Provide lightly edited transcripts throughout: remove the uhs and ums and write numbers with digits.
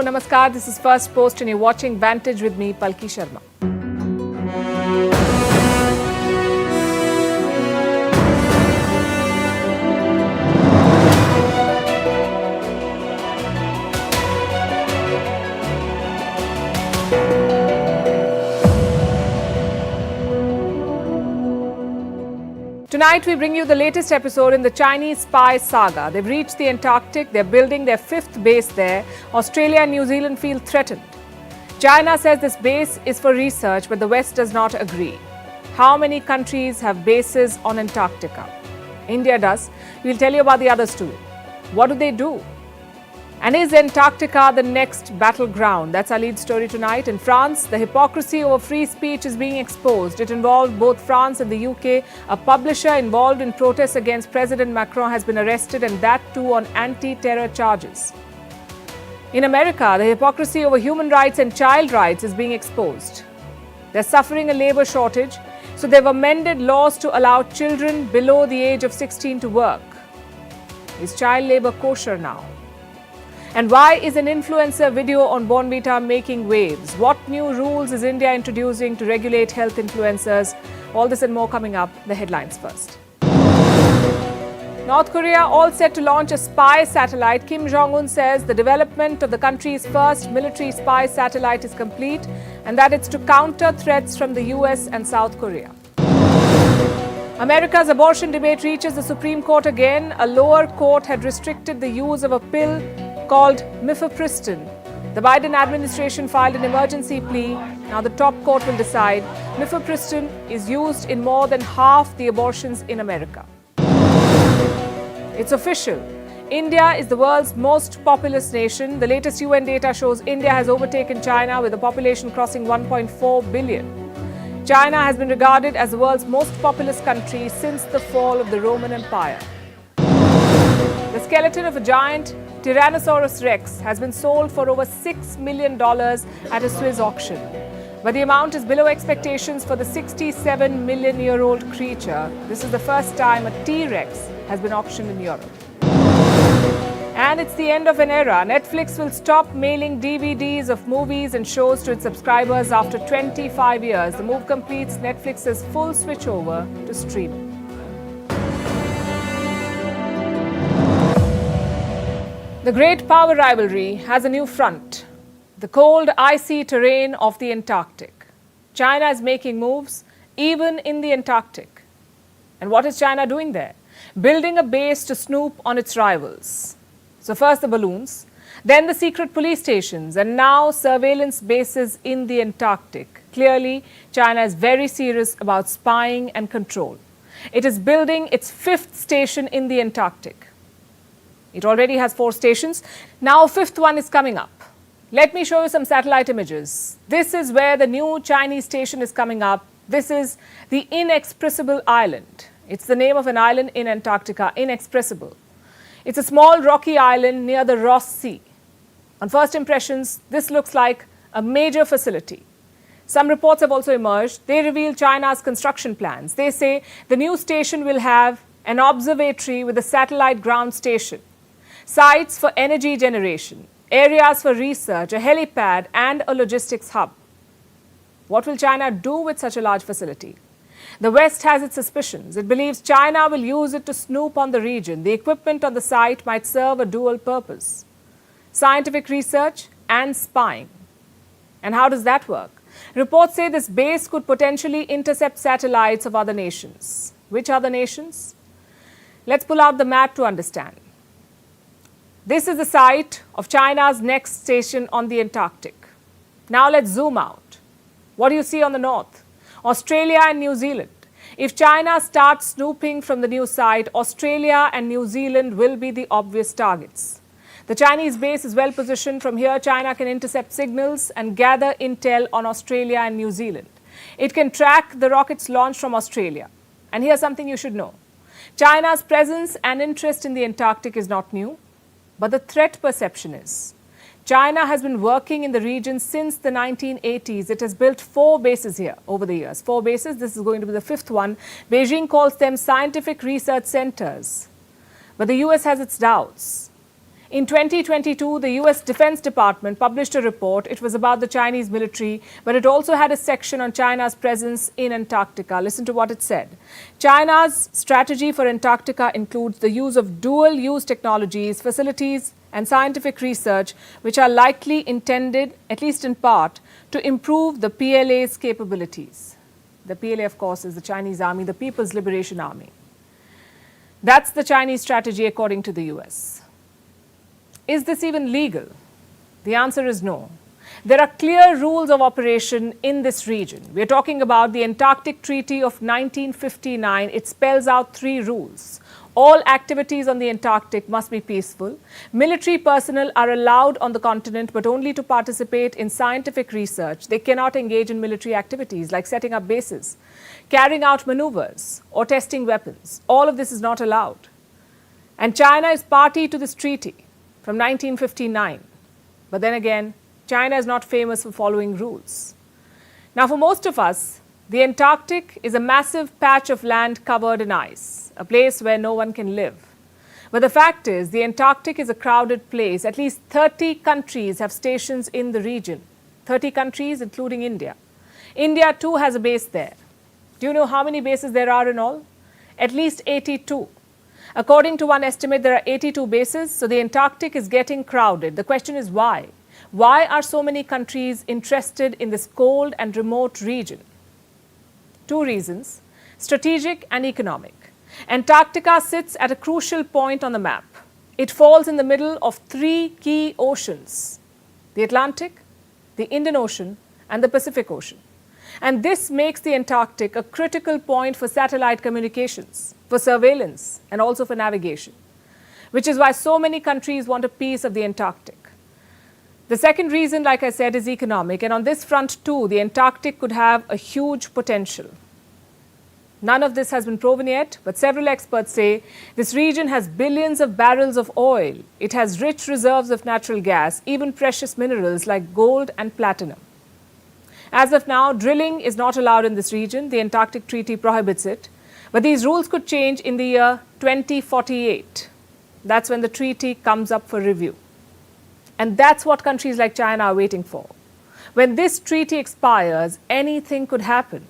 Hello, Namaskar. This is Firstpost and you're watching Vantage with me, Palki Sharma. Tonight, we bring you the latest episode in the Chinese spy saga. They've reached the Antarctic. They're building their fifth base there. Australia and New Zealand feel threatened. China says this base is for research, but the West does not agree. How many countries have bases on Antarctica? India does. We'll tell you about the others too. What do they do? And is Antarctica the next battleground? That's our lead story tonight. In France, the hypocrisy over free speech is being exposed. It involved both France and the UK. A publisher involved in protests against President Macron has been arrested, and that too on anti-terror charges. In America, the hypocrisy over human rights and child rights is being exposed. They're suffering a labor shortage, so they've amended laws to allow children below the age of 16 to work. Is child labor kosher now? And why is an influencer video on Bournvita making waves? What new rules is India introducing to regulate health influencers? All this and more coming up. The headlines first. North Korea all set to launch a spy satellite. Kim Jong-un says the development of the country's first military spy satellite is complete and that it's to counter threats from the US and South Korea. America's abortion debate reaches the Supreme Court again. A lower court had restricted the use of a pill called mifepristone. The Biden administration filed an emergency plea. Now the top court will decide. Mifepristone is used in more than half the abortions in America. It's official. India is the world's most populous nation. The latest UN data shows India has overtaken China with a population crossing 1.4 billion. China has been regarded as the world's most populous country since the fall of the Roman Empire. The skeleton of a giant Tyrannosaurus Rex has been sold for over $6 million at a Swiss auction. But the amount is below expectations for the 67-million-year-old creature. This is the first time a T-Rex has been auctioned in Europe. And it's the end of an era. Netflix will stop mailing DVDs of movies and shows to its subscribers after 25 years. The move completes Netflix's full switch over to streaming. The great power rivalry has a new front. The cold, icy terrain of the Antarctic. China is making moves even in the Antarctic. And what is China doing there? Building a base to snoop on its rivals. So first the balloons, then the secret police stations, and now surveillance bases in the Antarctic. Clearly, China is very serious about spying and control. It is building its fifth station in the Antarctic. It already has 4 stations. Now a fifth one is coming up. Let me show you some satellite images. This is where the new Chinese station is coming up. This is the Inexpressible Island. It's the name of an island in Antarctica, Inexpressible. It's a small rocky island near the Ross Sea. On first impressions, this looks like a major facility. Some reports have also emerged. They reveal China's construction plans. They say the new station will have an observatory with a satellite ground station, sites for energy generation, areas for research, a helipad, and a logistics hub. What will China do with such a large facility? The West has its suspicions. It believes China will use it to snoop on the region. The equipment on the site might serve a dual purpose: scientific research and spying. And how does that work? Reports say this base could potentially intercept satellites of other nations. Which other nations? Let's pull out the map to understand. This is the site of China's next station on the Antarctic. Now let's zoom out. What do you see on the north? Australia and New Zealand. If China starts snooping from the new site, Australia and New Zealand will be the obvious targets. The Chinese base is well positioned. From here, China can intercept signals and gather intel on Australia and New Zealand. It can track the rockets launched from Australia. And here's something you should know. China's presence and interest in the Antarctic is not new, but the threat perception is. China has been working in the region since the 1980s. It has built 4 bases here over the years. 4 bases. This is going to be the 5th one. Beijing calls them scientific research centers. But the US has its doubts. In 2022, the US Defense Department published a report. It was about the Chinese military, but it also had a section on China's presence in Antarctica. Listen to what it said. China's strategy for Antarctica includes the use of dual-use technologies, facilities, and scientific research, which are likely intended, at least in part, to improve the PLA's capabilities. The PLA, of course, is the Chinese Army, the People's Liberation Army. That's the Chinese strategy according to the US. Is this even legal? The answer is no. There are clear rules of operation in this region. We are talking about the Antarctic Treaty of 1959. It spells out 3 rules. All activities on the Antarctic must be peaceful. Military personnel are allowed on the continent, but only to participate in scientific research. They cannot engage in military activities like setting up bases, carrying out maneuvers, or testing weapons. All of this is not allowed. And China is party to this treaty from 1959. But then again, China is not famous for following rules. Now, for most of us, the Antarctic is a massive patch of land covered in ice, a place where no one can live. But the fact is, the Antarctic is a crowded place. At least 30 countries have stations in the region. 30 countries, including India. India, too, has a base there. Do you know how many bases there are in all? At least 82. According to one estimate, there are 82 bases, so the Antarctic is getting crowded. The question is why? Why are so many countries interested in this cold and remote region? 2 reasons: strategic and economic. Antarctica sits at a crucial point on the map. It falls in the middle of 3 key oceans: the Atlantic, the Indian Ocean, and the Pacific Ocean. And this makes the Antarctic a critical point for satellite communications, for surveillance, and also for navigation, which is why so many countries want a piece of the Antarctic. The second reason, like I said, is economic, and on this front too, the Antarctic could have a huge potential. None of this has been proven yet, but several experts say this region has billions of barrels of oil. It has rich reserves of natural gas, even precious minerals like gold and platinum. As of now, drilling is not allowed in this region. The Antarctic Treaty prohibits it. But these rules could change in the year 2048. That's when the treaty comes up for review. And that's what countries like China are waiting for. When this treaty expires, anything could happen.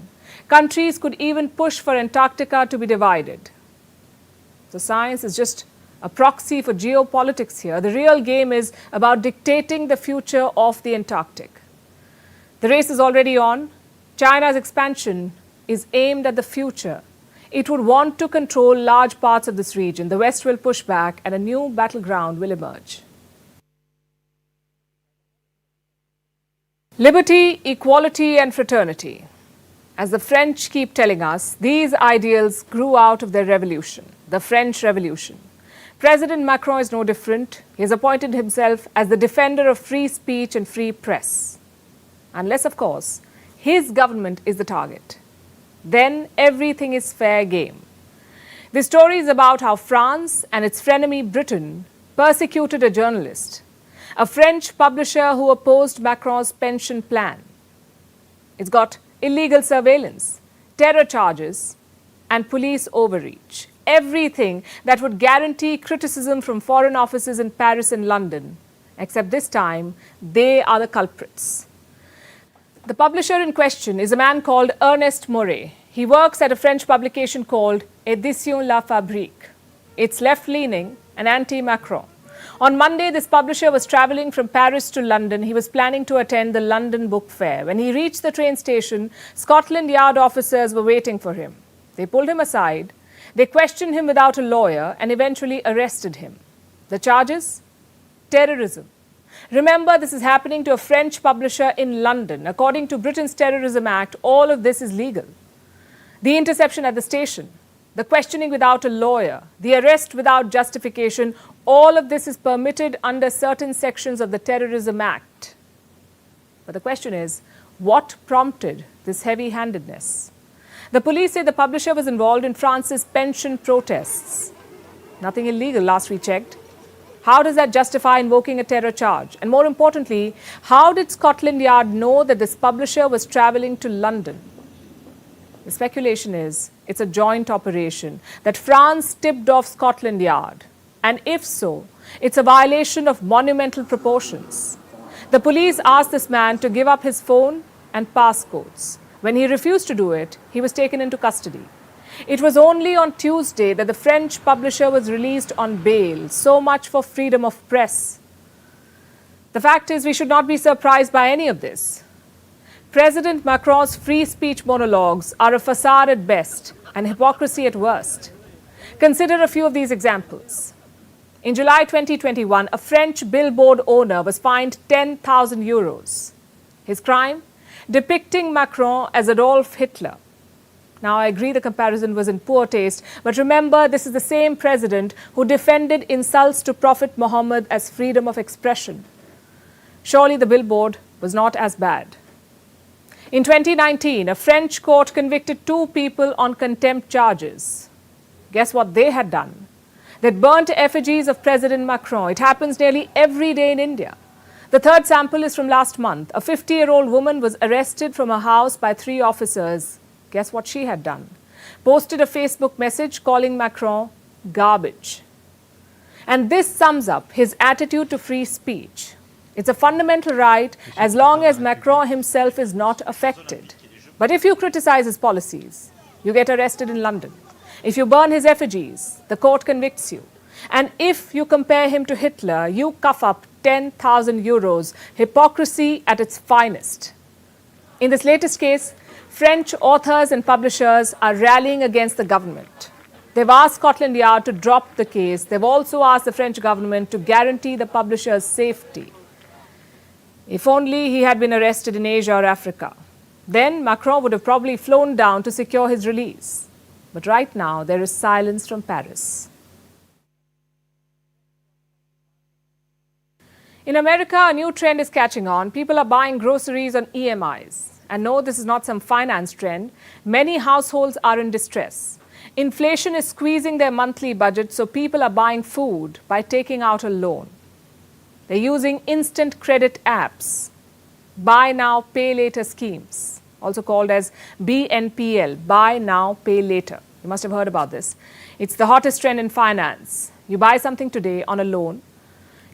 Countries could even push for Antarctica to be divided. So science is just a proxy for geopolitics here. The real game is about dictating the future of the Antarctic. The race is already on. China's expansion is aimed at the future. It would want to control large parts of this region. The West will push back and a new battleground will emerge. Liberty, equality, and fraternity. As the French keep telling us, these ideals grew out of their revolution, the French Revolution. President Macron is no different. He has appointed himself as the defender of free speech and free press. Unless, of course, his government is the target. Then everything is fair game. This story is about how France and its frenemy Britain persecuted a journalist, a French publisher who opposed Macron's pension plan. It's got illegal surveillance, terror charges, and police overreach. Everything that would guarantee criticism from foreign offices in Paris and London. Except this time, they are the culprits. The publisher in question is a man called Ernest Moret. He works at a French publication called Éditions La Fabrique. It's left-leaning and anti-Macron. On Monday, this publisher was traveling from Paris to London. He was planning to attend the London Book Fair. When he reached the train station, Scotland Yard officers were waiting for him. They pulled him aside, they questioned him without a lawyer, and eventually arrested him. The charges? Terrorism. Remember, this is happening to a French publisher in London. According to Britain's Terrorism Act, all of this is legal. The interception at the station, the questioning without a lawyer, the arrest without justification, all of this is permitted under certain sections of the Terrorism Act. But the question is, what prompted this heavy-handedness? The police say the publisher was involved in France's pension protests. Nothing illegal last we checked. How does that justify invoking a terror charge? And more importantly, how did Scotland Yard know that this publisher was traveling to London? The speculation is it's a joint operation, that France tipped off Scotland Yard. And if so, it's a violation of monumental proportions. The police asked this man to give up his phone and passcodes. When he refused to do it, he was taken into custody. It was only on Tuesday that the French publisher was released on bail. So much for freedom of press. The fact is, we should not be surprised by any of this. President Macron's free speech monologues are a facade at best and hypocrisy at worst. Consider a few of these examples. In July 2021, a French billboard owner was fined 10,000 euros. His crime? Depicting Macron as Adolf Hitler. Now, I agree the comparison was in poor taste, but remember, this is the same president who defended insults to Prophet Muhammad as freedom of expression. Surely the billboard was not as bad. In 2019, a French court convicted 2 people on contempt charges. Guess what they had done? They'd burnt effigies of President Macron. It happens nearly every day in India. The third sample is from last month. A 50-year-old woman was arrested from her house by 3 officers. Guess what she had done? Posted a Facebook message calling Macron garbage. And this sums up his attitude to free speech. It's a fundamental right as long as Macron himself is not affected. But if you criticize his policies, you get arrested in London. If you burn his effigies, the court convicts you. And if you compare him to Hitler, you cough up 10,000 euros. Hypocrisy at its finest. In this latest case, French authors and publishers are rallying against the government. They've asked Scotland Yard to drop the case. They've also asked the French government to guarantee the publisher's safety. If only he had been arrested in Asia or Africa. Then Macron would have probably flown down to secure his release. But right now, there is silence from Paris. In America, a new trend is catching on. People are buying groceries on EMIs. And no, this is not some finance trend. Many households are in distress. Inflation is squeezing their monthly budget, so people are buying food by taking out a loan. They're using instant credit apps, buy now, pay later schemes, also called as BNPL, buy now, pay later. You must have heard about this. It's the hottest trend in finance. You buy something today on a loan.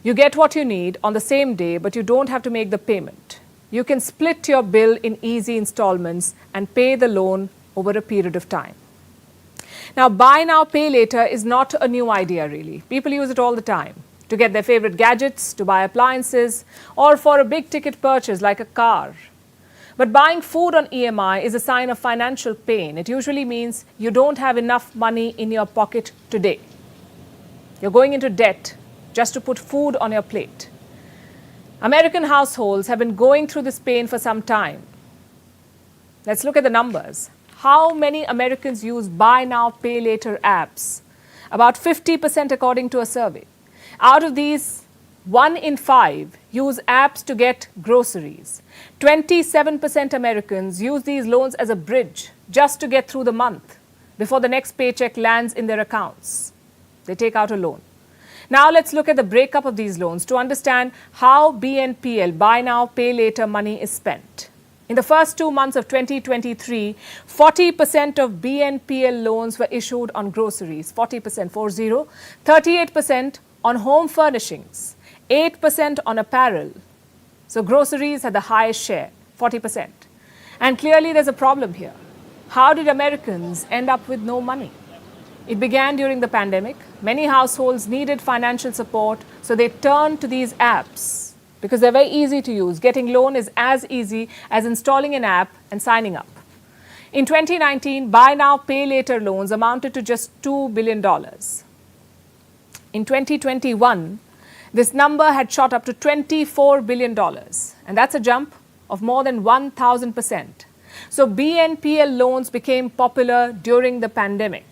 You get what you need on the same day, but you don't have to make the payment. You can split your bill in easy installments and pay the loan over a period of time. Now, buy now, pay later is not a new idea, really. People use it all the time to get their favorite gadgets, to buy appliances, or for a big ticket purchase like a car. But buying food on EMI is a sign of financial pain. It usually means you don't have enough money in your pocket today. You're going into debt just to put food on your plate. American households have been going through this pain for some time. Let's look at the numbers. How many Americans use buy now, pay later apps? About 50% according to a survey. Out of these, 1 in 5 use apps to get groceries. 27% Americans use these loans as a bridge just to get through the month before the next paycheck lands in their accounts. They take out a loan. Now let's look at the breakup of these loans to understand how BNPL, buy now, pay later money is spent. In the first 2 months of 2023, 40% of BNPL loans were issued on groceries, 40%, 38% on home furnishings, 8% on apparel. So groceries had the highest share, 40%. And clearly there's a problem here. How did Americans end up with no money? It began during the pandemic. Many households needed financial support, so they turned to these apps because they're very easy to use. Getting loan is as easy as installing an app and signing up. In 2019, buy now, pay later loans amounted to just $2 billion. In 2021, this number had shot up to $24 billion, and that's a jump of more than 1,000%. So BNPL loans became popular during the pandemic.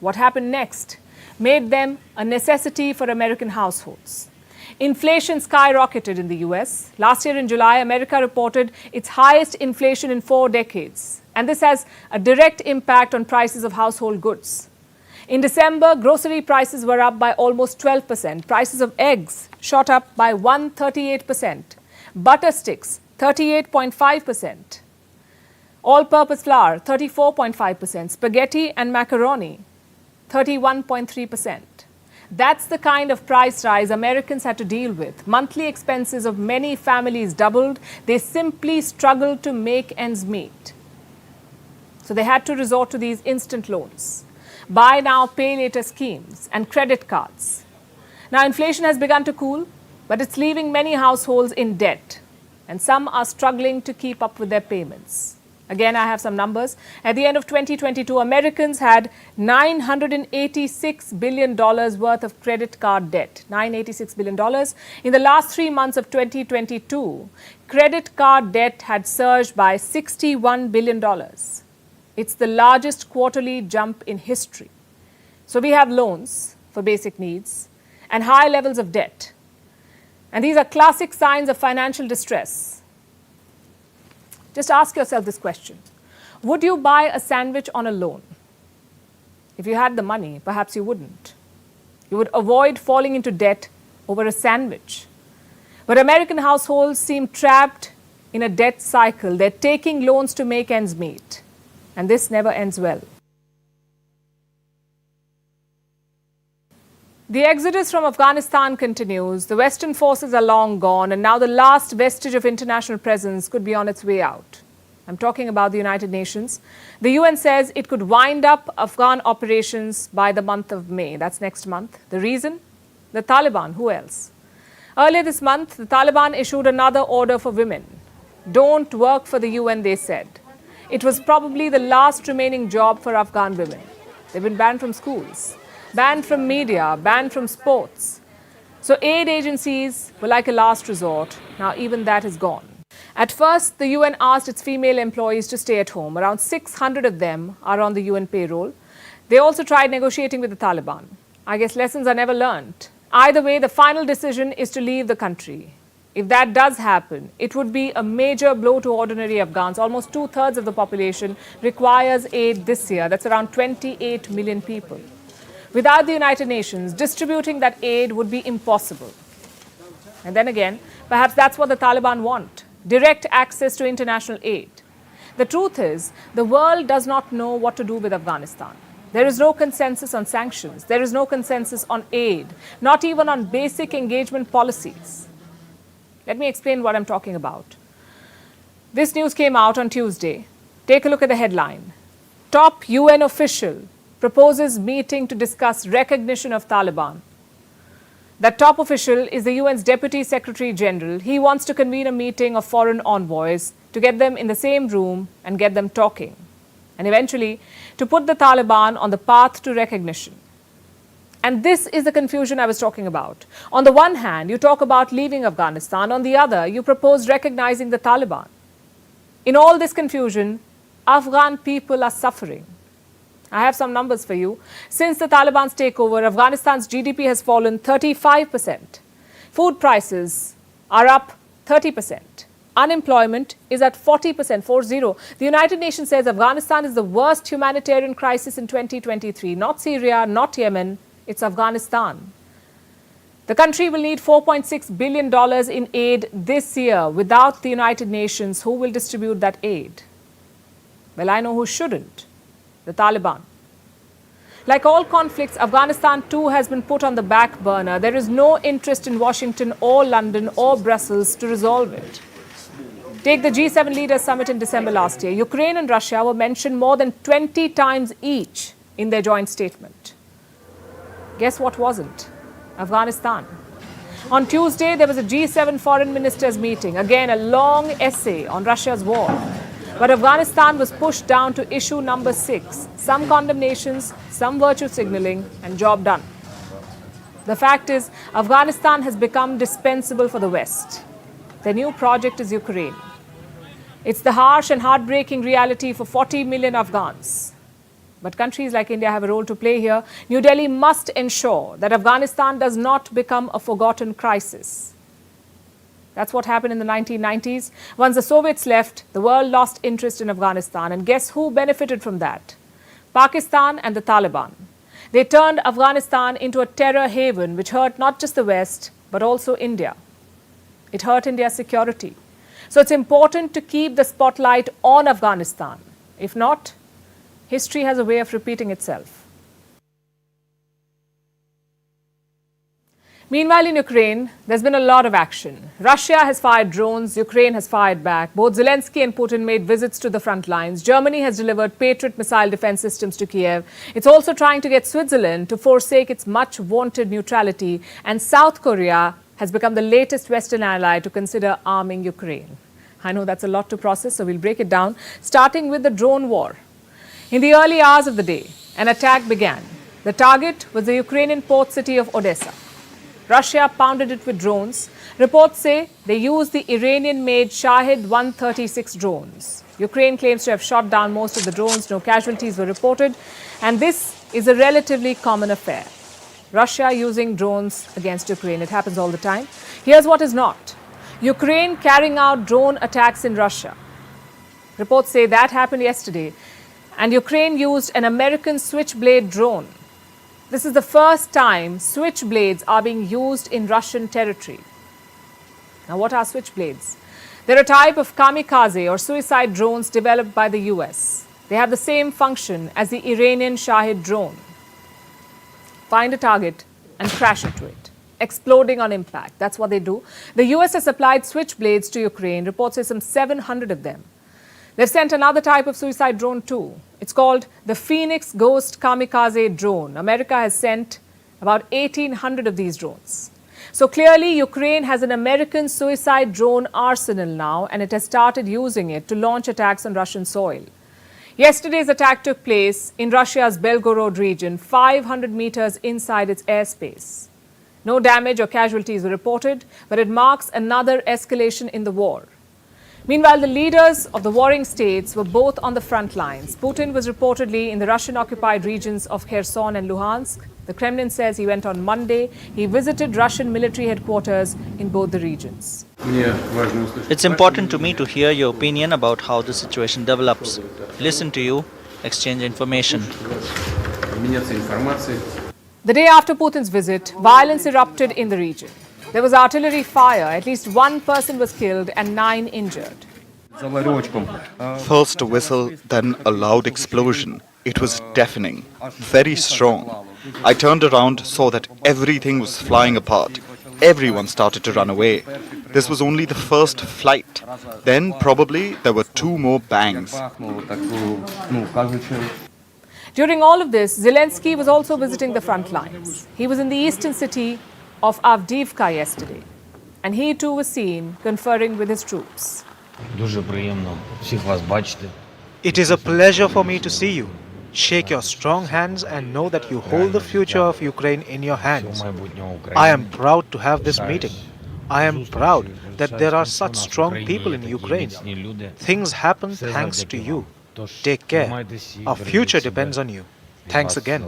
What happened next made them a necessity for American households. Inflation skyrocketed in the US. Last year in July, America reported its highest inflation in 4 decades. And this has a direct impact on prices of household goods. In December, grocery prices were up by almost 12%. Prices of eggs shot up by 138%. Butter sticks, 38.5%. All-purpose flour, 34.5%. Spaghetti and macaroni, 31.3%. That's the kind of price rise Americans had to deal with. Monthly expenses of many families doubled. They simply struggled to make ends meet. So they had to resort to these instant loans, buy now, pay later schemes, and credit cards. Now, inflation has begun to cool, but it's leaving many households in debt, and some are struggling to keep up with their payments. Again, I have some numbers. At the end of 2022, Americans had $986 billion worth of credit card debt. $986 billion. In the last 3 months of 2022, credit card debt had surged by $61 billion. It's the largest quarterly jump in history. So we have loans for basic needs and high levels of debt. And these are classic signs of financial distress. Just ask yourself this question. Would you buy a sandwich on a loan? If you had the money, perhaps you wouldn't. You would avoid falling into debt over a sandwich. But American households seem trapped in a debt cycle. They're taking loans to make ends meet. And this never ends well. The exodus from Afghanistan continues. The Western forces are long gone, and now the last vestige of international presence could be on its way out. I'm talking about the United Nations. The UN says it could wind up Afghan operations by the month of May. That's next month. The reason? The Taliban. Who else? Earlier this month, the Taliban issued another order for women. Don't work for the UN, they said. It was probably the last remaining job for Afghan women. They've been banned from schools, banned from media, banned from sports. So aid agencies were like a last resort. Now even that is gone. At first, the UN asked its female employees to stay at home. Around 600 of them are on the UN payroll. They also tried negotiating with the Taliban. I guess lessons are never learned. Either way, the final decision is to leave the country. If that does happen, it would be a major blow to ordinary Afghans. Almost 2/3 of the population requires aid this year. That's around 28 million people. Without the United Nations, distributing that aid would be impossible. And then again, perhaps that's what the Taliban want. Direct access to international aid. The truth is, the world does not know what to do with Afghanistan. There is no consensus on sanctions. There is no consensus on aid, not even on basic engagement policies. Let me explain what I'm talking about. This news came out on Tuesday. Take a look at the headline. Top UN official proposes meeting to discuss recognition of Taliban. That top official is the UN's Deputy Secretary General. He wants to convene a meeting of foreign envoys to get them in the same room and get them talking, and eventually to put the Taliban on the path to recognition. And this is the confusion I was talking about. On the one hand, you talk about leaving Afghanistan. On the other, you propose recognizing the Taliban. In all this confusion, Afghan people are suffering. I have some numbers for you. Since the Taliban's takeover, Afghanistan's GDP has fallen 35%. Food prices are up 30%. Unemployment is at 40%, 40. The United Nations says Afghanistan is the worst humanitarian crisis in 2023. Not Syria, not Yemen. It's Afghanistan. The country will need $4.6 billion in aid this year. Without the United Nations, who will distribute that aid? Well, I know who shouldn't. The Taliban. Like all conflicts, Afghanistan too has been put on the back burner. There is no interest in Washington or London or Brussels to resolve it. Take the G7 Leaders Summit in December last year. Ukraine and Russia were mentioned more than 20 times each in their joint statement. Guess what wasn't? Afghanistan. On Tuesday, there was a G7 foreign ministers meeting. Again, a long essay on Russia's war. But Afghanistan was pushed down to issue number 6. Some condemnations, some virtue signaling, and job done. The fact is, Afghanistan has become dispensable for the West. Their new project is Ukraine. It's the harsh and heartbreaking reality for 40 million Afghans. But countries like India have a role to play here. New Delhi must ensure that Afghanistan does not become a forgotten crisis. That's what happened in the 1990s. Once the Soviets left, the world lost interest in Afghanistan. And guess who benefited from that? Pakistan and the Taliban. They turned Afghanistan into a terror haven, which hurt not just the West, but also India. It hurt India's security. So it's important to keep the spotlight on Afghanistan. If not, history has a way of repeating itself. Meanwhile, in Ukraine, there's been a lot of action. Russia has fired drones, Ukraine has fired back. Both Zelensky and Putin made visits to the front lines. Germany has delivered Patriot missile defense systems to Kiev. It's also trying to get Switzerland to forsake its much-wanted neutrality. And South Korea has become the latest Western ally to consider arming Ukraine. I know that's a lot to process, so we'll break it down, starting with the drone war. In the early hours of the day, an attack began. The target was the Ukrainian port city of Odessa. Russia pounded it with drones. Reports say they used the Iranian-made Shahid 136 drones. Ukraine claims to have shot down most of the drones. No casualties were reported. And this is a relatively common affair. Russia using drones against Ukraine. It happens all the time. Here's what is not. Ukraine carrying out drone attacks in Russia. Reports say that happened yesterday. And Ukraine used an American Switchblade drone. This is the first time switchblades are being used in Russian territory. Now, what are switchblades? They're a type of kamikaze or suicide drones developed by the US. They have the same function as the Iranian Shahid drone. Find a target and crash into it, exploding on impact. That's what they do. The US has supplied switchblades to Ukraine. Reports say some 700 of them. They've sent another type of suicide drone too. It's called the Phoenix Ghost Kamikaze drone. America has sent about 1,800 of these drones. So clearly, Ukraine has an American suicide drone arsenal now, and it has started using it to launch attacks on Russian soil. Yesterday's attack took place in Russia's Belgorod region, 500 meters inside its airspace. No damage or casualties were reported, but it marks another escalation in the war. Meanwhile, the leaders of the warring states were both on the front lines. Putin was reportedly in the Russian-occupied regions of Kherson and Luhansk. The Kremlin says he went on Monday. He visited Russian military headquarters in both the regions. It's important to me to hear your opinion about how the situation develops. Listen to you, exchange information. The day after Putin's visit, violence erupted in the region. There was artillery fire. At least one person was killed and 9 injured. First a whistle, then a loud explosion. It was deafening, very strong. I turned around, saw that everything was flying apart. Everyone started to run away. This was only the first flight. Then probably there were 2 more bangs. During all of this, Zelensky was also visiting the front lines. He was in the eastern city of Avdiivka yesterday, and he too was seen conferring with his troops. It is a pleasure for me to see you. Shake your strong hands and know that you hold the future of Ukraine in your hands. I am proud to have this meeting. I am proud that there are such strong people in Ukraine. Things happen thanks to you. Take care. Our future depends on you. Thanks again.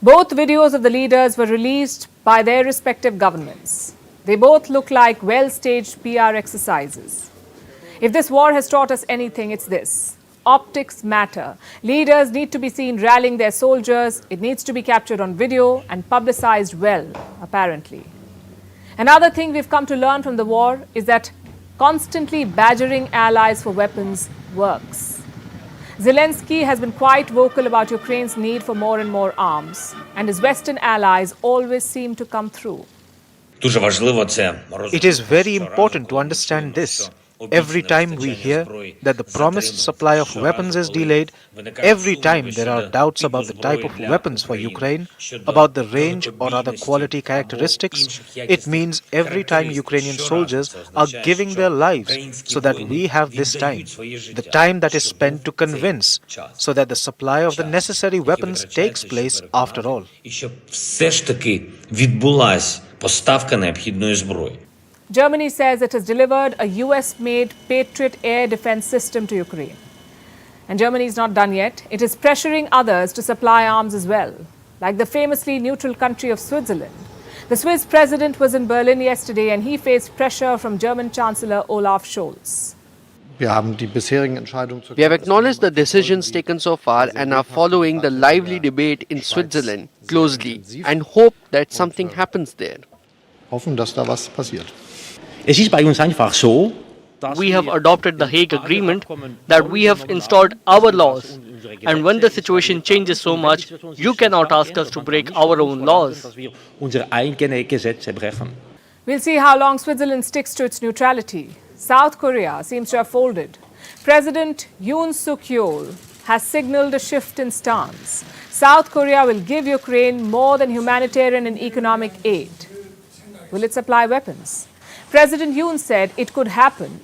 Both videos of the leaders were released by their respective governments. They both look like well-staged PR exercises. If this war has taught us anything, it's this. Optics matter. Leaders need to be seen rallying their soldiers. It needs to be captured on video and publicized well, apparently. Another thing we've come to learn from the war is that constantly badgering allies for weapons works. Zelensky has been quite vocal about Ukraine's need for more and more arms, and his Western allies always seem to come through. It is very important to understand this. Every time we hear that the promised supply of weapons is delayed, every time there are doubts about the type of weapons for Ukraine, about the range or other quality characteristics, it means every time Ukrainian soldiers are giving their lives so that we have this time, the time that is spent to convince, so that the supply of the necessary weapons takes place after all. Germany says it has delivered a US-made Patriot air defense system to Ukraine. And Germany is not done yet. It is pressuring others to supply arms as well, like the famously neutral country of Switzerland. The Swiss president was in Berlin yesterday and he faced pressure from German Chancellor Olaf Scholz. We have acknowledged the decisions taken so far and are following the lively debate in Switzerland closely and hope that something happens there. Es ist bei uns einfach so, we have adopted the Hague Agreement, that we have installed our laws. And when the situation changes so much, you cannot ask us to break our own laws. We'll see how long Switzerland sticks to its neutrality. South Korea seems to have folded. President Yoon Suk Yeol has signaled a shift in stance. South Korea will give Ukraine more than humanitarian and economic aid. Will it supply weapons? President Yoon said it could happen,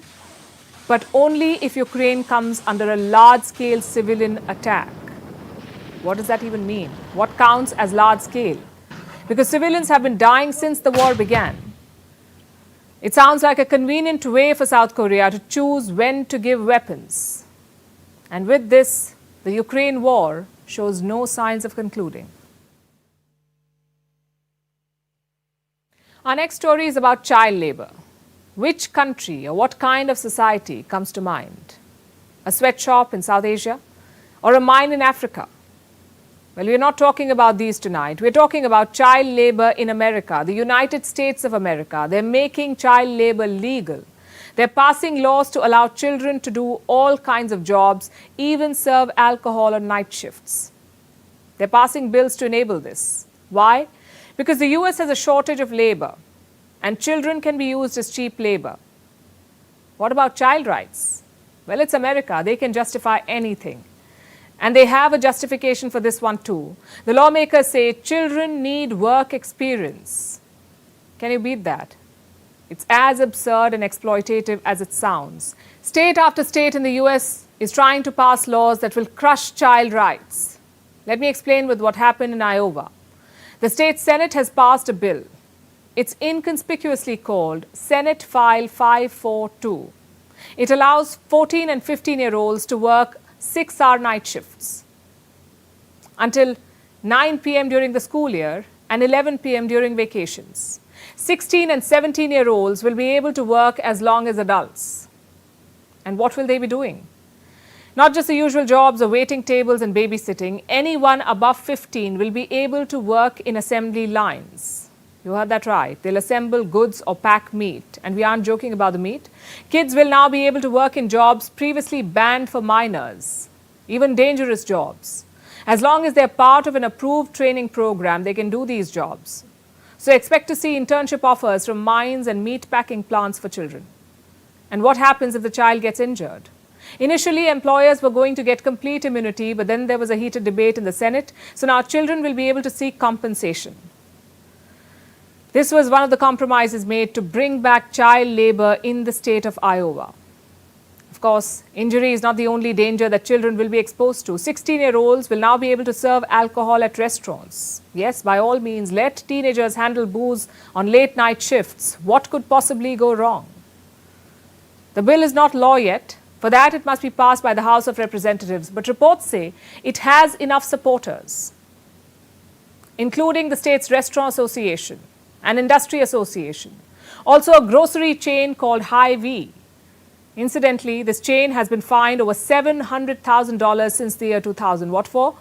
but only if Ukraine comes under a large-scale civilian attack. What does that even mean? What counts as large-scale? Because civilians have been dying since the war began. It sounds like a convenient way for South Korea to choose when to give weapons. And with this, the Ukraine war shows no signs of concluding. Our next story is about child labor. Which country or what kind of society comes to mind? A sweatshop in South Asia or a mine in Africa? Well, we're not talking about these tonight. We're talking about child labor in America, the United States of America. They're making child labor legal. They're passing laws to allow children to do all kinds of jobs, even serve alcohol on night shifts. They're passing bills to enable this. Why? Because the US has a shortage of labor, and children can be used as cheap labor. What about child rights? Well, it's America. They can justify anything. And they have a justification for this one too. The lawmakers say children need work experience. Can you beat that? It's as absurd and exploitative as it sounds. State after state in the US is trying to pass laws that will crush child rights. Let me explain with what happened in Iowa. The state Senate has passed a bill. It's inconspicuously called Senate File 542. It allows 14 and 15-year-olds to work 6-hour night shifts until 9 p.m. during the school year and 11 p.m. during vacations. 16 and 17-year-olds will be able to work as long as adults. And what will they be doing? Not just the usual jobs of waiting tables and babysitting. Anyone above 15 will be able to work in assembly lines. You heard that right. They'll assemble goods or pack meat. And we aren't joking about the meat. Kids will now be able to work in jobs previously banned for minors, even dangerous jobs. As long as they're part of an approved training program, they can do these jobs. So expect to see internship offers from mines and meat packing plants for children. And what happens if the child gets injured? Initially, employers were going to get complete immunity, but then there was a heated debate in the Senate. So now children will be able to seek compensation. This was one of the compromises made to bring back child labor in the state of Iowa. Of course, injury is not the only danger that children will be exposed to. 16-year-olds will now be able to serve alcohol at restaurants. Yes, by all means, let teenagers handle booze on late-night shifts. What could possibly go wrong? The bill is not law yet. For that, it must be passed by the House of Representatives. But reports say it has enough supporters, including the state's Restaurant Association, an industry association, also a grocery chain called Hy-Vee. Incidentally, this chain has been fined over $700,000 since the year 2000. What for?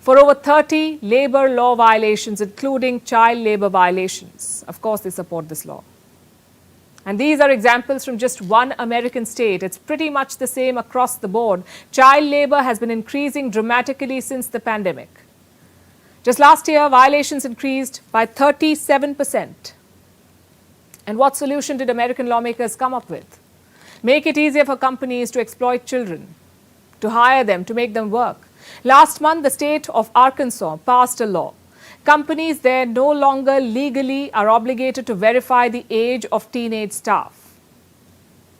For over 30 labor law violations, including child labor violations. Of course, they support this law. And these are examples from just one American state. It's pretty much the same across the board. Child labor has been increasing dramatically since the pandemic. Just last year, violations increased by 37%. And what solution did American lawmakers come up with? Make it easier for companies to exploit children, to hire them, to make them work. Last month, the state of Arkansas passed a law. Companies there no longer legally are obligated to verify the age of teenage staff.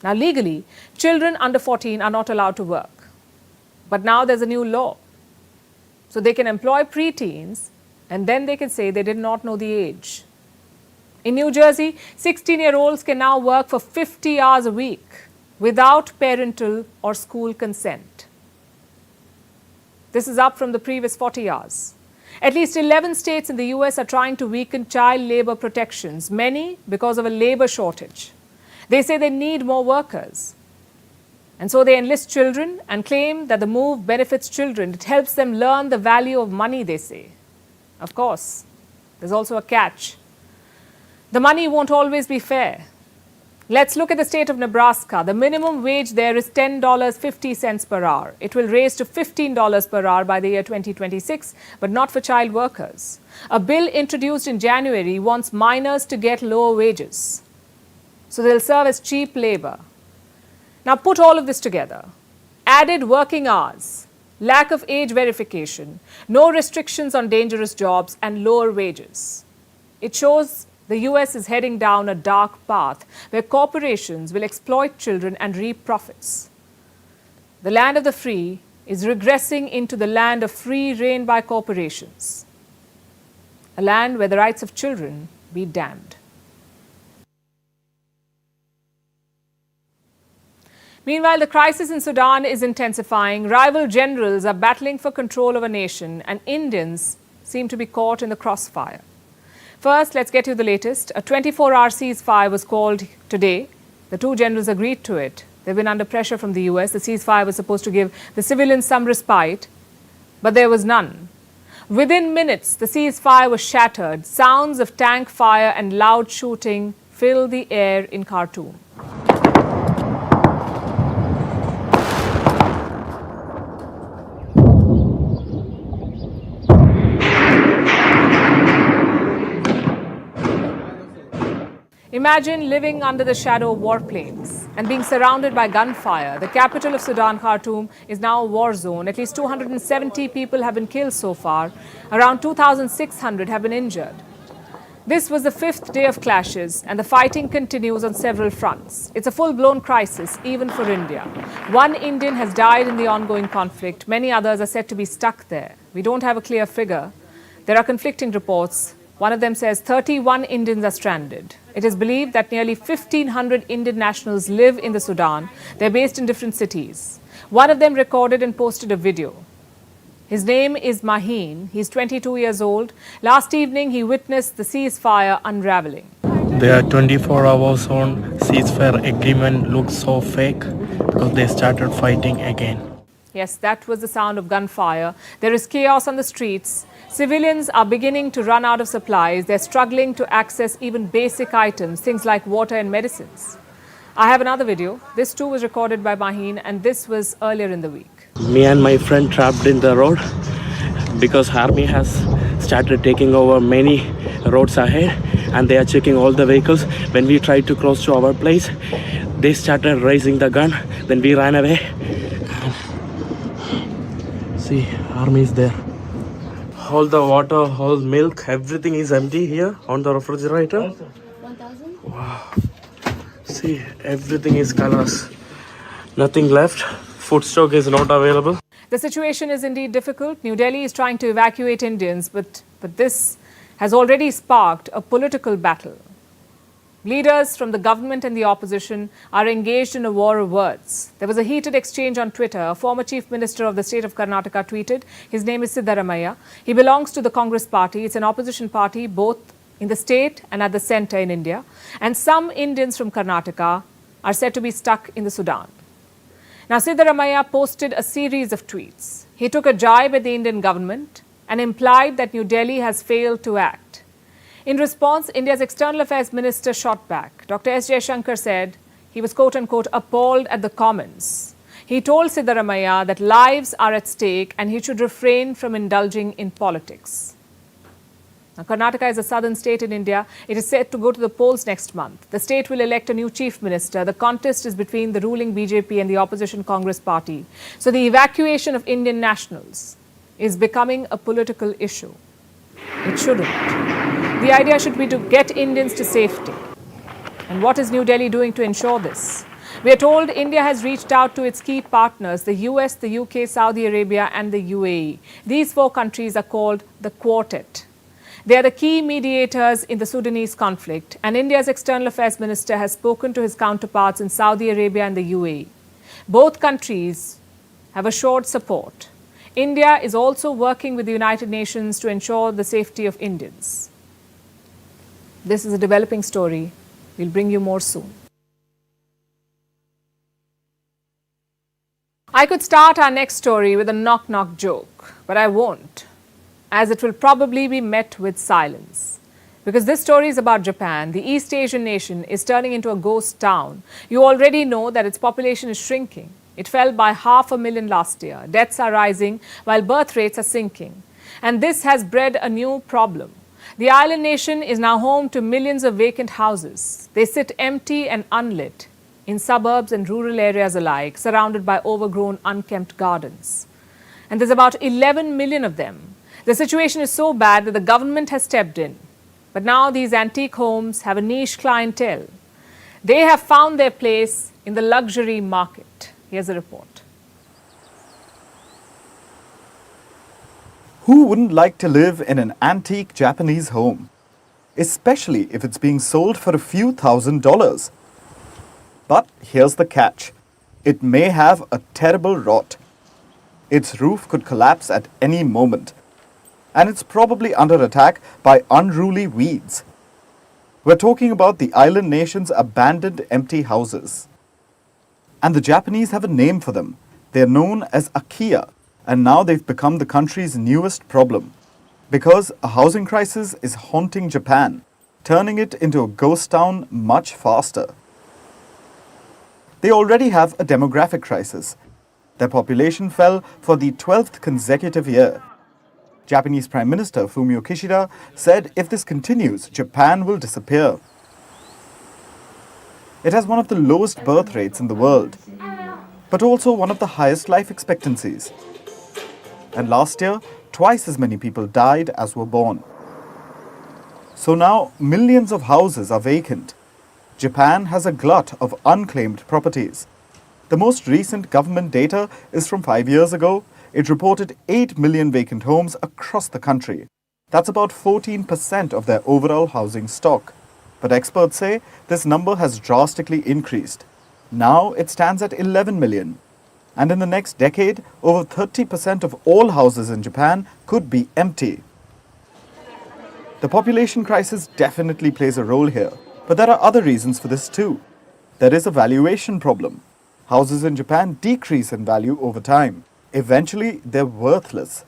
Now, legally, children under 14 are not allowed to work. But now there's a new law. So they can employ preteens, and then they can say they did not know the age. In New Jersey, 16-year-olds can now work for 50 hours a week without parental or school consent. This is up from the previous 40 hours. At least 11 states in the US are trying to weaken child labor protections, many because of a labor shortage. They say they need more workers. And so they enlist children and claim that the move benefits children. It helps them learn the value of money, they say. Of course, there's also a catch. The money won't always be fair. Let's look at the state of Nebraska. The minimum wage there is $10.50 per hour. It will raise to $15 per hour by the year 2026, but not for child workers. A bill introduced in January wants miners to get lower wages, so they'll serve as cheap labor. Now put all of this together. Added working hours, lack of age verification, no restrictions on dangerous jobs, and lower wages. It shows the US is heading down a dark path where corporations will exploit children and reap profits. The land of the free is regressing into the land of free reign by corporations, a land where the rights of children be damned. Meanwhile, the crisis in Sudan is intensifying. Rival generals are battling for control of a nation, and Indians seem to be caught in the crossfire. First, let's get you the latest. A 24-hour ceasefire was called today. The two generals agreed to it. They've been under pressure from the US. The ceasefire was supposed to give the civilians some respite, but there was none. Within minutes, the ceasefire was shattered. Sounds of tank fire and loud shooting filled the air in Khartoum. Imagine living under the shadow of warplanes and being surrounded by gunfire. The capital of Sudan, Khartoum, is now a war zone. At least 270 people have been killed so far. Around 2,600 have been injured. This was the fifth day of clashes, and the fighting continues on several fronts. It's a full-blown crisis, even for India. One Indian has died in the ongoing conflict. Many others are said to be stuck there. We don't have a clear figure. There are conflicting reports. One of them says 31 Indians are stranded. It is believed that nearly 1,500 Indian nationals live in the Sudan. They're based in different cities. One of them recorded and posted a video. His name is Maheen. He's 22 years old. Last evening, he witnessed the ceasefire unraveling. Their 24 hours on ceasefire agreement looks so fake because they started fighting again. Yes, that was the sound of gunfire. There is chaos on the streets. Civilians are beginning to run out of supplies. They're struggling to access even basic items, things like water and medicines. I have another video. This too was recorded by Maheen, and this was earlier in the week. Me and my friend trapped in the road because army has started taking over many roads ahead, and they are checking all the vehicles. When we tried to cross to our place, they started raising the gun. Then we ran away. See, army is there. All the water, all milk, everything is empty here on the refrigerator. 1,000? Wow. See, everything is colors. Nothing left. Food stock is not available. The situation is indeed difficult. New Delhi is trying to evacuate Indians, but this has already sparked a political battle. Leaders from the government and the opposition are engaged in a war of words. There was a heated exchange on Twitter. A former chief minister of the state of Karnataka tweeted. His name is Siddaramaiah. He belongs to the Congress party. It's an opposition party both in the state and at the centre in India. And some Indians from Karnataka are said to be stuck in the Sudan. Now, Siddaramaiah posted a series of tweets. He took a jibe at the Indian government and implied that New Delhi has failed to act. In response, India's External Affairs Minister shot back. Dr. S. Jaishankar said he was quote-unquote appalled at the comments. He told Siddaramaiah that lives are at stake and he should refrain from indulging in politics. Now, Karnataka is a southern state in India. It is set to go to the polls next month. The state will elect a new chief minister. The contest is between the ruling BJP and the opposition Congress party. So the evacuation of Indian nationals is becoming a political issue. It shouldn't. The idea should be to get Indians to safety. And what is New Delhi doing to ensure this? We are told India has reached out to its key partners, the US, the UK, Saudi Arabia, and the UAE. These four countries are called the Quartet. They are the key mediators in the Sudanese conflict, and India's External Affairs Minister has spoken to his counterparts in Saudi Arabia and the UAE. Both countries have assured support. India is also working with the United Nations to ensure the safety of Indians. This is a developing story. We'll bring you more soon. I could start our next story with a knock-knock joke, but I won't, as it will probably be met with silence. Because this story is about Japan. The East Asian nation is turning into a ghost town. You already know that its population is shrinking. It fell by 500,000 last year. Deaths are rising while birth rates are sinking. And this has bred a new problem. The island nation is now home to millions of vacant houses. They sit empty and unlit in suburbs and rural areas alike, surrounded by overgrown, unkempt gardens. And there's about 11 million of them. The situation is so bad that the government has stepped in. But now these antique homes have a niche clientele. They have found their place in the luxury market. Here's a report. Who wouldn't like to live in an antique Japanese home? Especially if it's being sold for a few $1,000s. But here's the catch. It may have a terrible rot. Its roof could collapse at any moment. And it's probably under attack by unruly weeds. We're talking about the island nation's abandoned empty houses. And the Japanese have a name for them. They're known as Akiya, and now they've become the country's newest problem. Because a housing crisis is haunting Japan, turning it into a ghost town much faster. They already have a demographic crisis. Their population fell for the 12th consecutive year. Japanese Prime Minister Fumio Kishida said if this continues, Japan will disappear. It has one of the lowest birth rates in the world, but also one of the highest life expectancies. And last year, twice as many people died as were born. So now, millions of houses are vacant. Japan has a glut of unclaimed properties. The most recent government data is from 5 years ago. It reported 8 million vacant homes across the country. That's about 14% of their overall housing stock. But experts say this number has drastically increased. Now it stands at 11 million. And in the next decade, over 30% of all houses in Japan could be empty. The population crisis definitely plays a role here. But there are other reasons for this too. There is a valuation problem. Houses in Japan decrease in value over time. Eventually, they're worthless.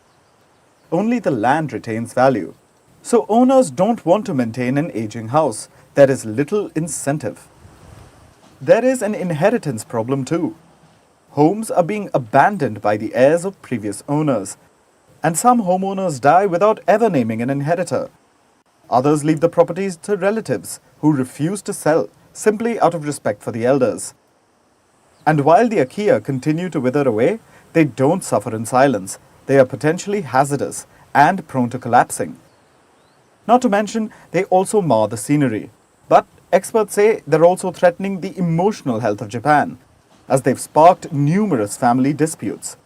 Only the land retains value. So owners don't want to maintain an aging house. There is little incentive. There is an inheritance problem too. Homes are being abandoned by the heirs of previous owners. And some homeowners die without ever naming an inheritor. Others leave the properties to relatives who refuse to sell simply out of respect for the elders. And while the Akiya continue to wither away, they don't suffer in silence. They are potentially hazardous and prone to collapsing. Not to mention, they also mar the scenery. But experts say they're also threatening the emotional health of Japan, as they've sparked numerous family disputes.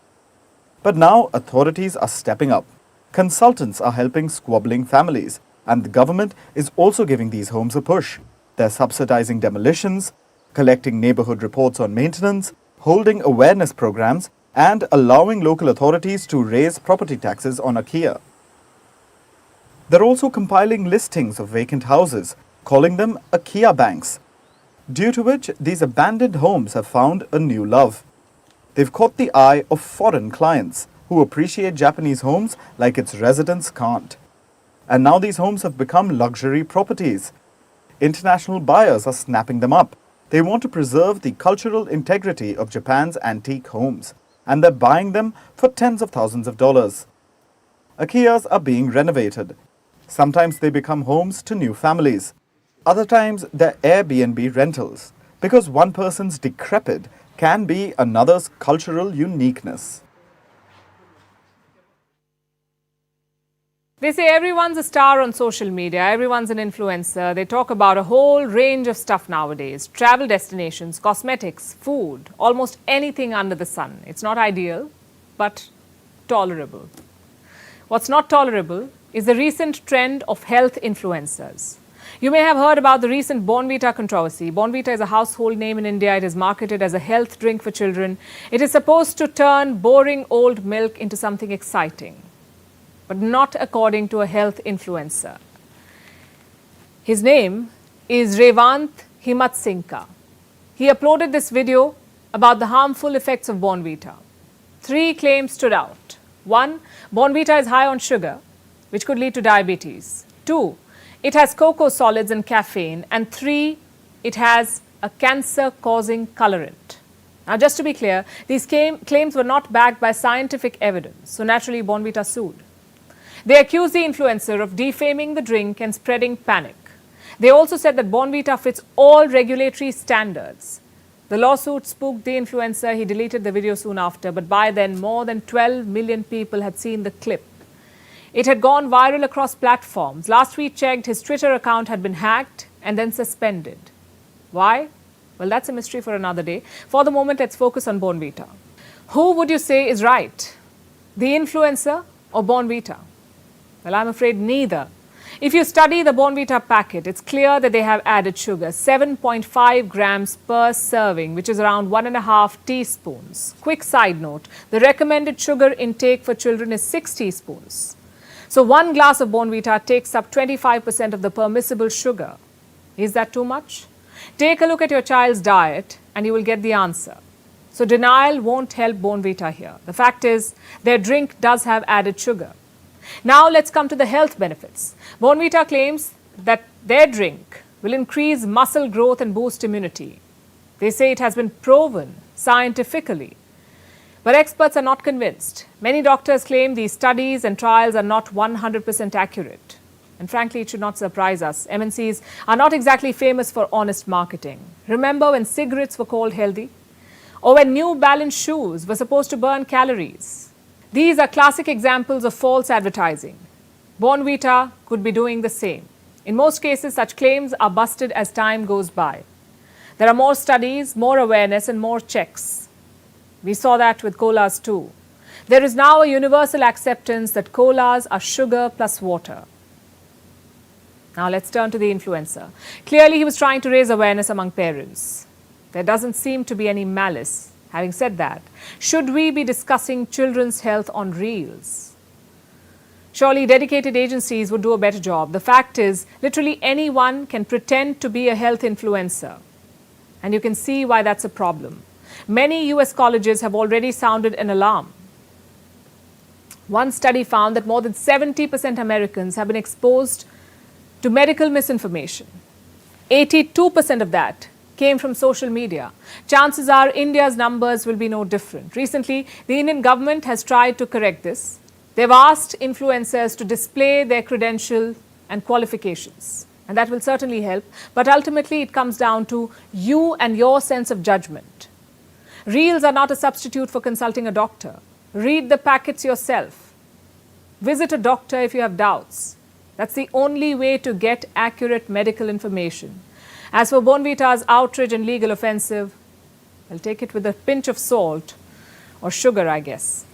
But now authorities are stepping up. Consultants are helping squabbling families, and the government is also giving these homes a push. They're subsidizing demolitions, collecting neighborhood reports on maintenance, holding awareness programs, and allowing local authorities to raise property taxes on Akiya. They're also compiling listings of vacant houses, calling them Akiya banks, due to which these abandoned homes have found a new love. They've caught the eye of foreign clients who appreciate Japanese homes like its residents can't. And now these homes have become luxury properties. International buyers are snapping them up. They want to preserve the cultural integrity of Japan's antique homes, and they're buying them for tens of thousands of dollars. Akiyas are being renovated. Sometimes they become homes to new families. Other times they're Airbnb rentals, because one person's decrepit can be another's cultural uniqueness. They say everyone's a star on social media, everyone's an influencer. They talk about a whole range of stuff nowadays. Travel destinations, cosmetics, food, almost anything under the sun. It's not ideal, but tolerable. What's not tolerable is the recent trend of health influencers. You may have heard about the recent Bournvita controversy. Bournvita is a household name in India. It is marketed as a health drink for children. It is supposed to turn boring old milk into something exciting, but not according to a health influencer. His name is Revant Himatsingka. He uploaded this video about the harmful effects of Bournvita. 3 claims stood out. 1, Bournvita is high on sugar, which could lead to diabetes. 2, it has cocoa solids and caffeine, and 3, it has a cancer-causing colorant. Now, just to be clear, these claims were not backed by scientific evidence, so naturally Bournvita sued. They accused the influencer of defaming the drink and spreading panic. They also said that Bournvita fits all regulatory standards. The lawsuit spooked the influencer. He deleted the video soon after, but by then more than 12 million people had seen the clip. It had gone viral across platforms. Last we checked, his Twitter account had been hacked and then suspended. Why? Well, that's a mystery for another day. For the moment, let's focus on Bournvita. Who would you say is right? The influencer or Bournvita? Well, I'm afraid neither. If you study the Bournvita packet, it's clear that they have added sugar, 7.5 grams per serving, which is around 1.5 teaspoons. Quick side note, the recommended sugar intake for children is 6 teaspoons. So 1 glass of Bournvita takes up 25% of the permissible sugar. Is that too much? Take a look at your child's diet and you will get the answer. So denial won't help Bournvita here. The fact is, their drink does have added sugar. Now let's come to the health benefits. Bournvita claims that their drink will increase muscle growth and boost immunity. They say it has been proven scientifically. But experts are not convinced. Many doctors claim these studies and trials are not 100% accurate. And frankly, it should not surprise us. MNCs are not exactly famous for honest marketing. Remember when cigarettes were called healthy? Or when New Balance shoes were supposed to burn calories? These are classic examples of false advertising. Bournvita could be doing the same. In most cases, such claims are busted as time goes by. There are more studies, more awareness, and more checks. We saw that with colas too. There is now a universal acceptance that colas are sugar plus water. Now let's turn to the influencer. Clearly, he was trying to raise awareness among parents. There doesn't seem to be any malice. Having said that, should we be discussing children's health on Reels? Surely dedicated agencies would do a better job. The fact is, literally anyone can pretend to be a health influencer. And you can see why that's a problem. Many US colleges have already sounded an alarm. One study found that more than 70% Americans have been exposed to medical misinformation. 82% of that came from social media. Chances are India's numbers will be no different. Recently, the Indian government has tried to correct this. They've asked influencers to display their credential and qualifications. And that will certainly help. But ultimately, it comes down to you and your sense of judgment. Reels are not a substitute for consulting a doctor. Read the packets yourself. Visit a doctor if you have doubts. That's the only way to get accurate medical information. As for Bournvita's outrage and legal offensive, I'll take it with a pinch of salt or sugar, I guess.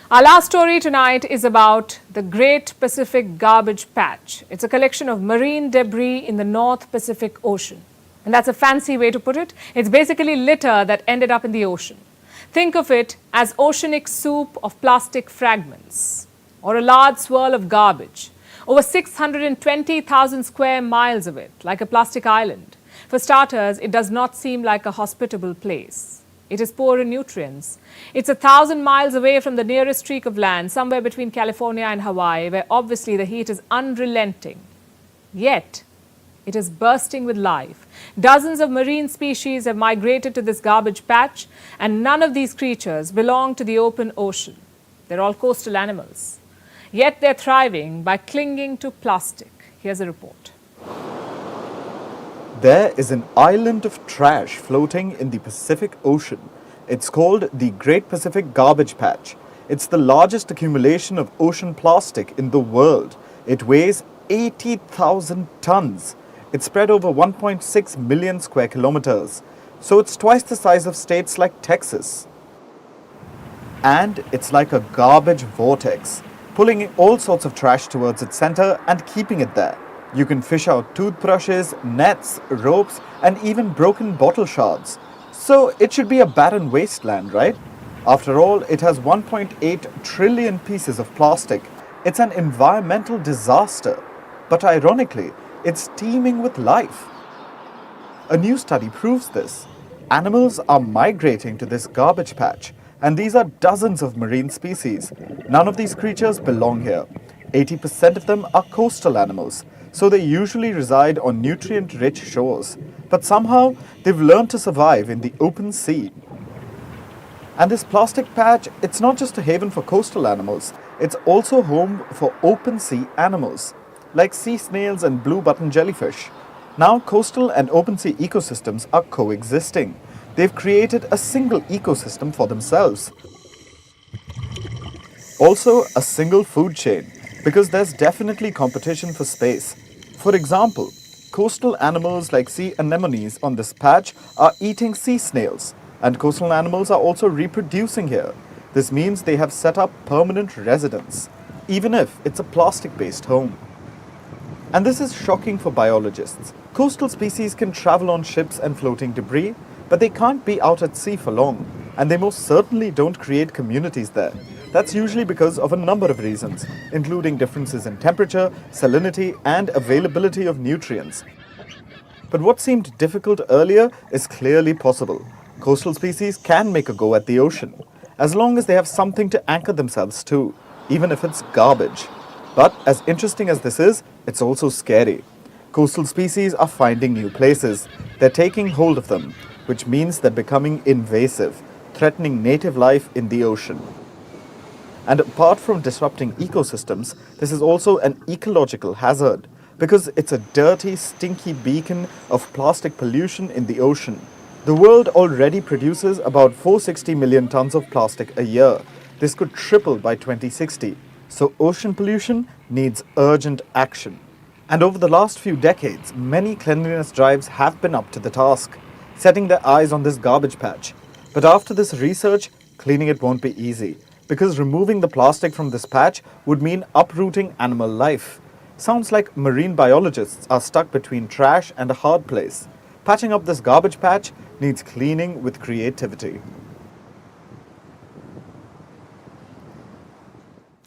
Our last story tonight is about the Great Pacific Garbage Patch. It's a collection of marine debris in the North Pacific Ocean. And that's a fancy way to put it. It's basically litter that ended up in the ocean. Think of it as oceanic soup of plastic fragments or a large swirl of garbage. Over 620,000 square miles of it, like a plastic island. For starters, it does not seem like a hospitable place. It is poor in nutrients. It's 1,000 miles away from the nearest streak of land, somewhere between California and Hawaii, where obviously the heat is unrelenting. Yet, it is bursting with life. Dozens of marine species have migrated to this garbage patch, and none of these creatures belong to the open ocean. They're all coastal animals. Yet they're thriving by clinging to plastic. Here's a report. There is an island of trash floating in the Pacific Ocean. It's called the Great Pacific Garbage Patch. It's the largest accumulation of ocean plastic in the world. It weighs 80,000 tons. It's spread over 1.6 million square kilometers. So it's twice the size of states like Texas. And it's like a garbage vortex, pulling all sorts of trash towards its center and keeping it there. You can fish out toothbrushes, nets, ropes, and even broken bottle shards. So it should be a barren wasteland, right? After all, it has 1.8 trillion pieces of plastic. It's an environmental disaster. But ironically, it's teeming with life. A new study proves this. Animals are migrating to this garbage patch, And these are dozens of marine species. None of these creatures belong here. 80% of them are coastal animals, so they usually reside on nutrient-rich shores. But somehow, they've learned to survive in the open sea. And this plastic patch, it's not just a haven for coastal animals, it's also home for open sea animals, like sea snails and blue button jellyfish. Now, coastal and open sea ecosystems are coexisting. They've created a single ecosystem for themselves. Also, a single food chain, because there's definitely competition for space. For example, coastal animals like sea anemones on this patch are eating sea snails, and coastal animals are also reproducing here. This means they have set up permanent residence, even if it's a plastic-based home. And this is shocking for biologists. Coastal species can travel on ships and floating debris, but they can't be out at sea for long, and they most certainly don't create communities there. That's usually because of a number of reasons, including differences in temperature, salinity, and availability of nutrients. But what seemed difficult earlier is clearly possible. Coastal species can make a go at the ocean, as long as they have something to anchor themselves to, even if it's garbage. But as interesting as this is, it's also scary. Coastal species are finding new places. They're taking hold of them, which means they're becoming invasive, threatening native life in the ocean. And apart from disrupting ecosystems, this is also an ecological hazard, because it's a dirty, stinky beacon of plastic pollution in the ocean. The world already produces about 460 million tons of plastic a year. This could triple by 2060. So ocean pollution needs urgent action. And over the last few decades, many cleanliness drives have been up to the task, setting their eyes on this garbage patch. But after this research, cleaning it won't be easy, because removing the plastic from this patch would mean uprooting animal life. Sounds like marine biologists are stuck between trash and a hard place. Patching up this garbage patch needs cleaning with creativity.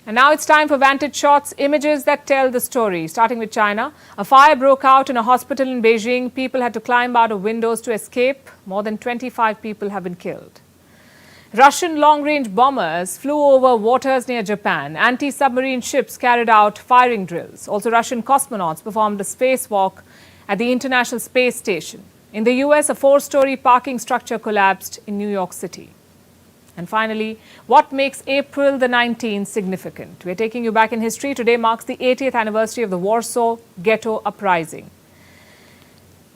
And now it's time for Vantage Shots, images that tell the story. Starting with China, a fire broke out in a hospital in Beijing. People had to climb out of windows to escape. More than 25 people have been killed. Russian long-range bombers flew over waters near Japan. Anti-submarine ships carried out firing drills. Also, Russian cosmonauts performed a spacewalk at the International Space Station. In the US, a 4-story parking structure collapsed in New York City. And finally, what makes April the 19th significant? We're taking you back in history. Today marks the 80th anniversary of the Warsaw Ghetto Uprising.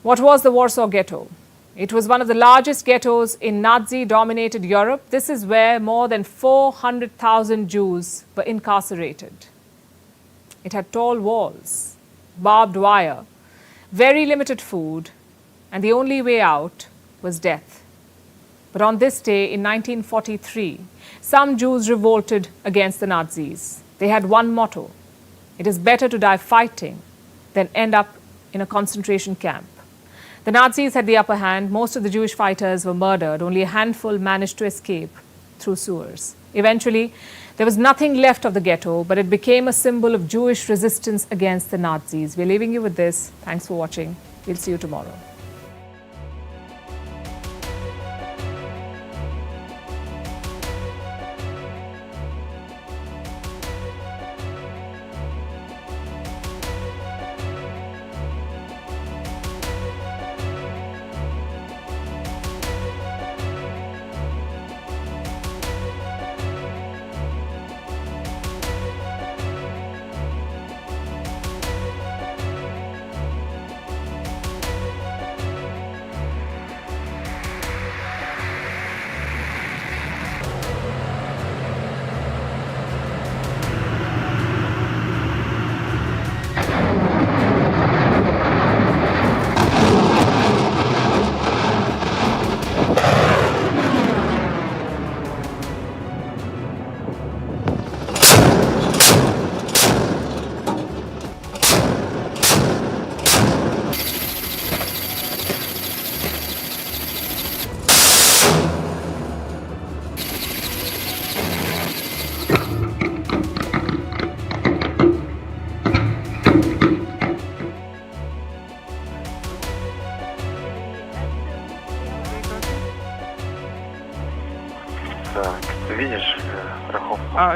What was the Warsaw Ghetto? It was one of the largest ghettos in Nazi-dominated Europe. This is where more than 400,000 Jews were incarcerated. It had tall walls, barbed wire, very limited food, and the only way out was death. But on this day in 1943, some Jews revolted against the Nazis. They had one motto: it is better to die fighting than end up in a concentration camp. The Nazis had the upper hand. Most of the Jewish fighters were murdered. Only a handful managed to escape through sewers. Eventually, there was nothing left of the ghetto, but it became a symbol of Jewish resistance against the Nazis. We're leaving you with this. Thanks for watching. We'll see you tomorrow.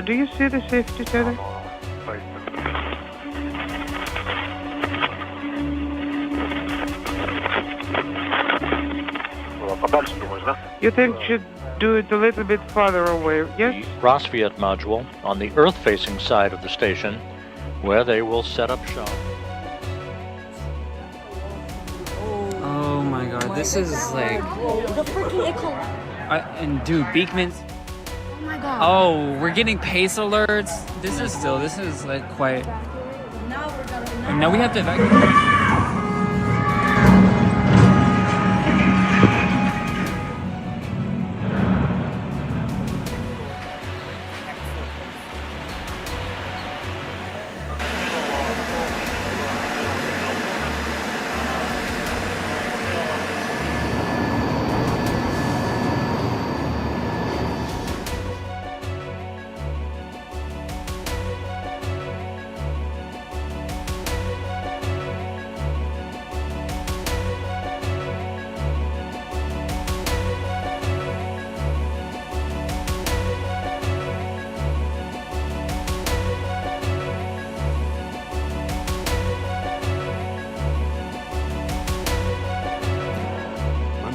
Do you see the safety tether? You think should do it a little bit farther away, yes? The Groceries module on the earth-facing side of the station, where they will set up shop. Oh my god, this is like... and dude, Beekman's... Oh my god. Oh, we're getting pace alerts. This is like quite... Now we have to evacuate.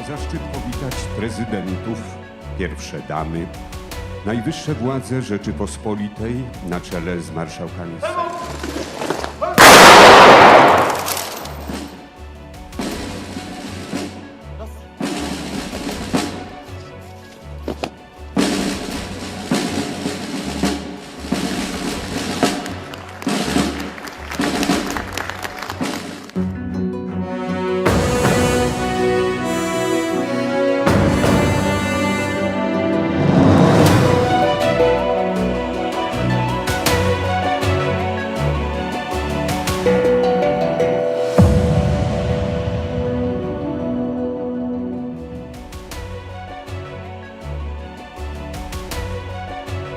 Zaszczyt powitać prezydentów, pierwsze damy, najwyższe władze Rzeczypospolitej na czele z marszałkami Sejmu.